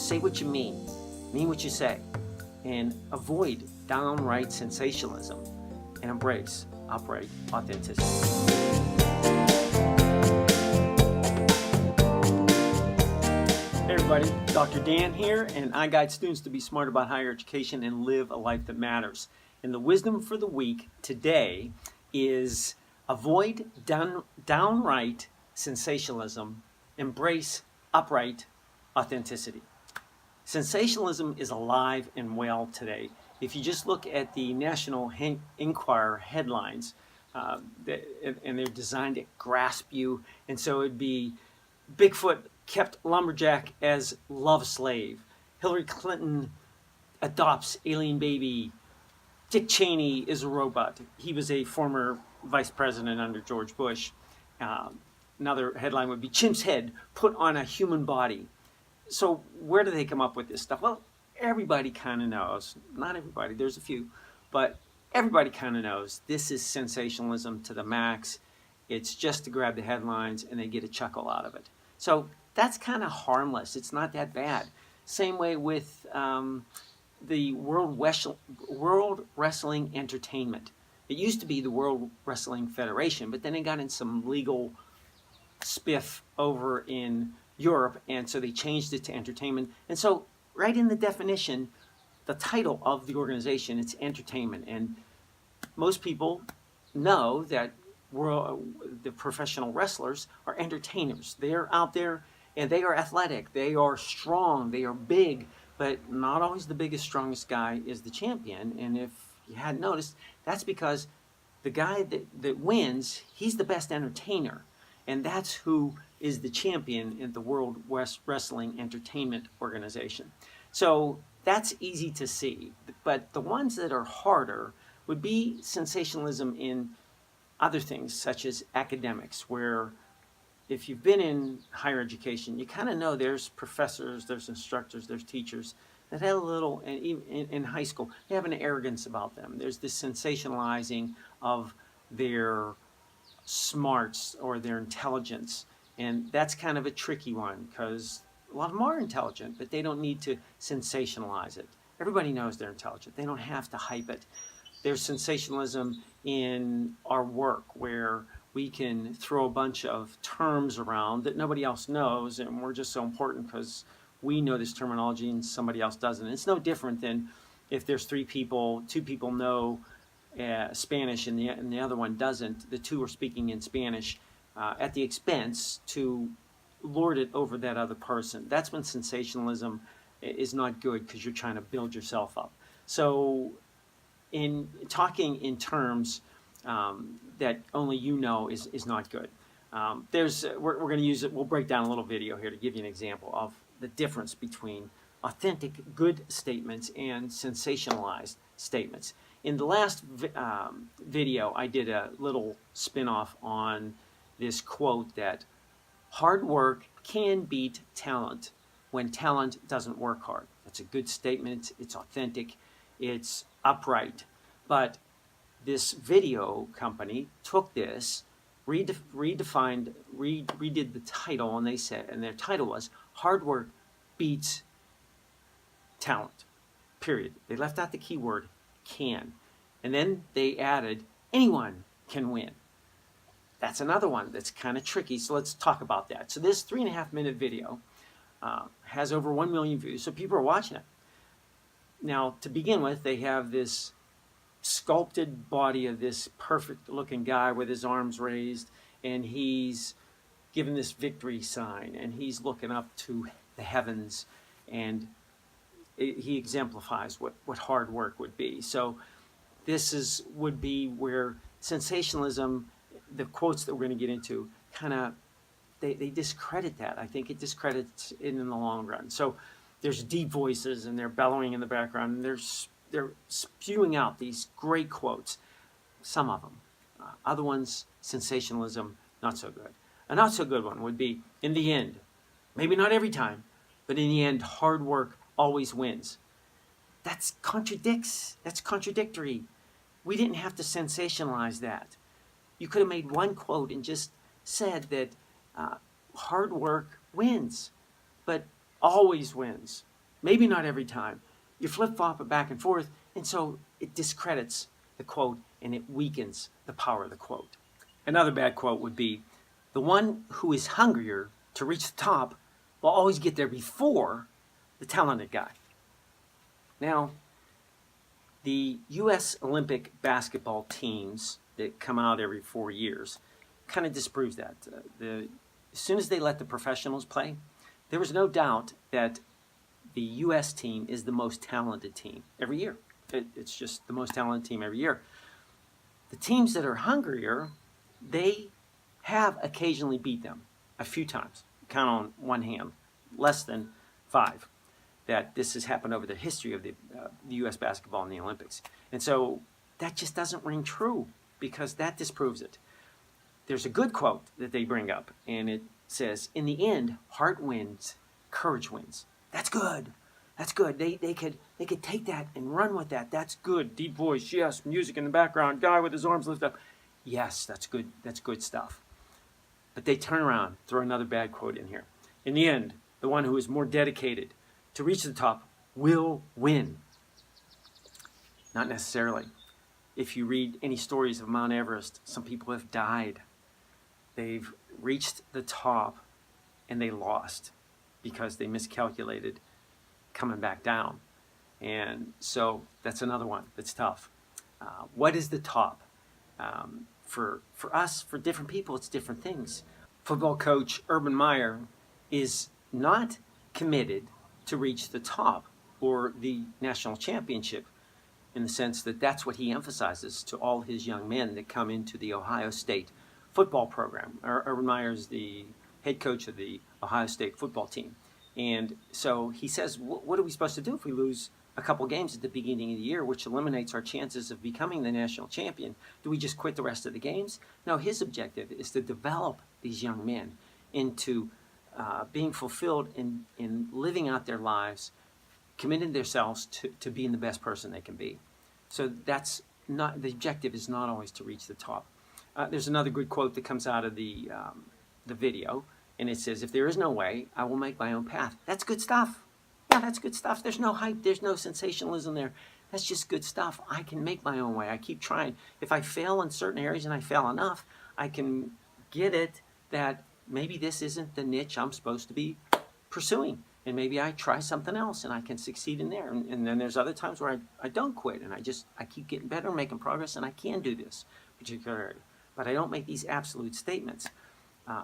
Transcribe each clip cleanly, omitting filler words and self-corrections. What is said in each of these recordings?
Say what you mean what you say, and avoid downright sensationalism and embrace upright authenticity. Hey everybody, Dr. Dan here, and I guide students to be smart about higher education and live a life that matters. And the wisdom for the week today is avoid downright sensationalism, embrace upright authenticity. Sensationalism is alive and well today. If you just look at the National Enquirer headlines, and they're designed to grasp you, and so it'd be Bigfoot kept lumberjack as love slave, Hillary Clinton adopts alien baby, Dick Cheney is a robot. He was a former vice president under George Bush. Another headline would be Chimp's head put on a human body. So where do they come up with this stuff? Well, everybody kind of knows. Not everybody, there's a few, but everybody kind of knows this is sensationalism to the max. It's just to grab the headlines and they get a chuckle out of it. So that's kind of harmless. It's not that bad. Same way with the World Wrestling Entertainment. It used to be the World Wrestling Federation, but then it got in some legal spiff over in Europe, and so they changed it to entertainment. And so right in the definition, the title of the organization, it's entertainment. And most people know that the professional wrestlers are entertainers. They're out there and they are athletic, they are strong, they are big, but not always the biggest, strongest guy is the champion. And if you hadn't noticed, that's because the guy that wins, he's the best entertainer. And that's who is the champion in the World Wrestling Entertainment Organization. So that's easy to see. But the ones that are harder would be sensationalism in other things, such as academics, where if you've been in higher education, you kind of know there's professors, there's instructors, there's teachers that have a little, and even in high school, they have an arrogance about them. There's this sensationalizing of their smarts or their intelligence. And that's kind of a tricky one because a lot of them are intelligent, but they don't need to sensationalize it. Everybody knows they're intelligent. They don't have to hype it. There's sensationalism in our work where we can throw a bunch of terms around that nobody else knows, and we're just so important because we know this terminology and somebody else doesn't. It's no different than if there's three people, two people know Spanish and the other one doesn't. The two are speaking in Spanish at the expense to lord it over that other person. That's when sensationalism is not good because you're trying to build yourself up. So in talking in terms that only you know is not good. We're going to use it. We'll break down a little video here to give you an example of the difference between authentic, good statements and sensationalized statements. In the last video, I did a little spin-off on this quote that hard work can beat talent when talent doesn't work hard. That's a good statement. It's authentic. It's upright. But this video company took this, redid the title, and they said, and their title was "Hard Work Beats Talent." Period. They left out the keyword "can," and then they added "anyone can win." That's another one that's kind of tricky. So let's talk about that. So this 3.5-minute video has over 1 million views, so people are watching it. Now, to begin with, they have this sculpted body of this perfect looking guy with his arms raised, and he's given this victory sign, and he's looking up to the heavens, and he exemplifies what hard work would be. So this would be where sensationalism, the quotes that we're going to get into, kind of they discredit that. I think it discredits it in the long run. So there's deep voices and they're bellowing in the background, and they're spewing out these great quotes, some of them. Other ones, sensationalism, not so good. A not so good one would be, in the end, maybe not every time, but in the end, hard work always wins. That's contradictory. We didn't have to sensationalize that. You could have made one quote and just said that hard work wins, but always wins. Maybe not every time. You flip-flop it back and forth, and so it discredits the quote and it weakens the power of the quote. Another bad quote would be, the one who is hungrier to reach the top will always get there before the talented guy. Now, the U.S. Olympic basketball teams that come out every 4 years kind of disproves that. As soon as they let the professionals play, there was no doubt that the U.S. team is the most talented team every year. It's just the most talented team every year. The teams that are hungrier, they have occasionally beat them a few times. Count on one hand, less than 5, that this has happened over the history of the U.S. basketball in the Olympics. And so that just doesn't ring true because that disproves it. There's a good quote that they bring up, and it says, in the end, heart wins, courage wins. That's good. That's good. They could take that and run with that. That's good. Deep voice, yes. Music in the background. Guy with his arms lifted up. Yes, that's good. That's good stuff. But they turn around, throw another bad quote in here. In the end, the one who is more dedicated to reach the top will win. Not necessarily. If you read any stories of Mount Everest, some people have died. They've reached the top and they lost because they miscalculated coming back down. And so that's another one that's tough. What is the top? For us, for different people, it's different things. Football coach Urban Meyer is not committed to reach the top or the national championship in the sense that that's what he emphasizes to all his young men that come into the Ohio State football program. Urban Meyer is the head coach of the Ohio State football team. And so he says, what are we supposed to do if we lose a couple games at the beginning of the year, which eliminates our chances of becoming the national champion? Do we just quit the rest of the games? No, his objective is to develop these young men into being fulfilled in living out their lives, committing themselves to being the best person they can be. So that's not, the objective is not always to reach the top. There's another good quote that comes out of the video, and it says, if there is no way, I will make my own path. That's good stuff. Yeah, that's good stuff. There's no hype. There's no sensationalism there. That's just good stuff. I can make my own way. I keep trying. If I fail in certain areas and I fail enough, I can get it that maybe this isn't the niche I'm supposed to be pursuing. And maybe I try something else and I can succeed in there. And then there's other times where I don't quit and I keep getting better, making progress, and I can do this particular area. But I don't make these absolute statements.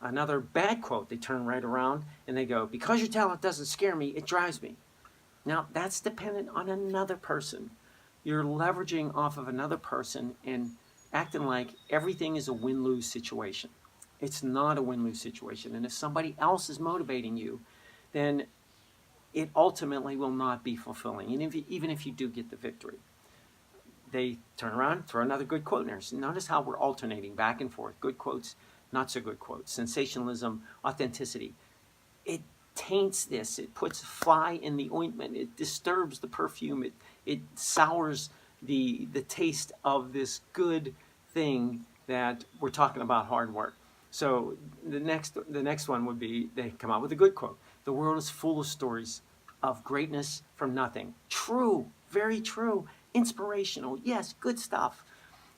Another bad quote, they turn right around and they go, because your talent doesn't scare me, it drives me. Now, that's dependent on another person. You're leveraging off of another person and acting like everything is a win-lose situation. It's not a win-lose situation. And if somebody else is motivating you, then it ultimately will not be fulfilling, and even if you do get the victory. They turn around, throw another good quote in there. So notice how we're alternating back and forth. Good quotes, not so good quotes. Sensationalism, authenticity. It taints this. It puts fly in the ointment. It disturbs the perfume. It sours the taste of this good thing that we're talking about, hard work. So the next one would be, they come out with a good quote. The world is full of stories of greatness from nothing. True, very true. Inspirational, yes, good stuff.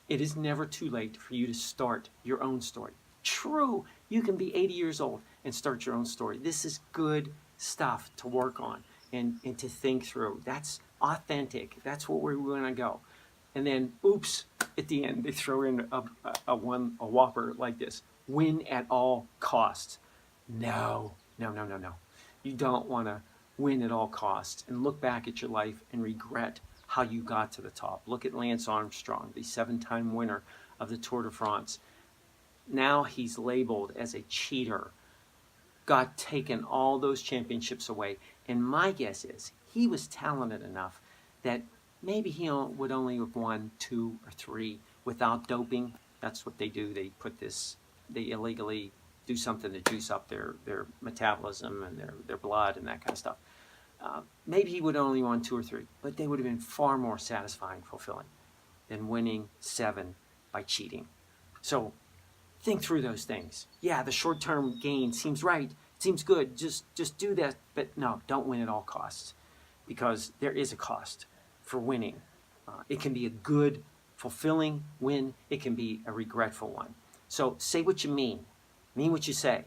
It is never too late for you to start your own story. True, you can be 80 years old and start your own story. This is good stuff to work on and to think through. That's authentic. That's what we're going to go. And then, oops, at the end, they throw in a whopper like this. Win at all costs. No. You don't want to win at all costs and look back at your life and regret how you got to the top. Look at Lance Armstrong, the 7-time winner of the Tour de France. Now he's labeled as a cheater, got taken all those championships away. And my guess is he was talented enough that maybe he would only have won 2 or 3 without doping. That's what they do. They illegally do something to juice up their metabolism and their blood and that kind of stuff. Maybe he would only won 2 or 3, but they would have been far more satisfying, fulfilling than winning 7 by cheating. So think through those things. Yeah, the short-term gain seems right, seems good. Just do that, but no, don't win at all costs. because there is a cost for winning. It can be a good, fulfilling win. It can be a regretful one. So say what you mean what you say,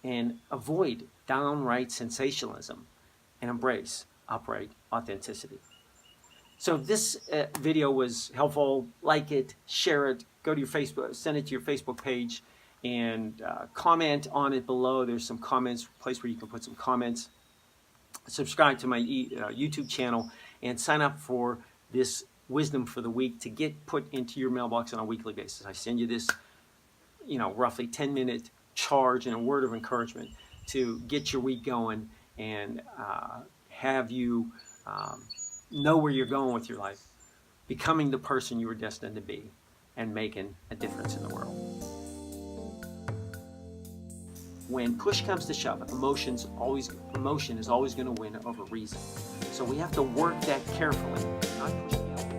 and avoid downright sensationalism and embrace upright authenticity. So if this video was helpful, like it, share it, go to your Facebook, send it to your Facebook page, and comment on it below. There's some comments, place where you can put some comments. Subscribe to my YouTube channel and sign up for this Wisdom for the Week to get put into your mailbox on a weekly basis. I send you this, roughly 10-minute charge and a word of encouragement to get your week going and have you know where you're going with your life, becoming the person you were destined to be, and making a difference in the world. When push comes to shove, emotion is always going to win over reason. So we have to work that carefully, not push the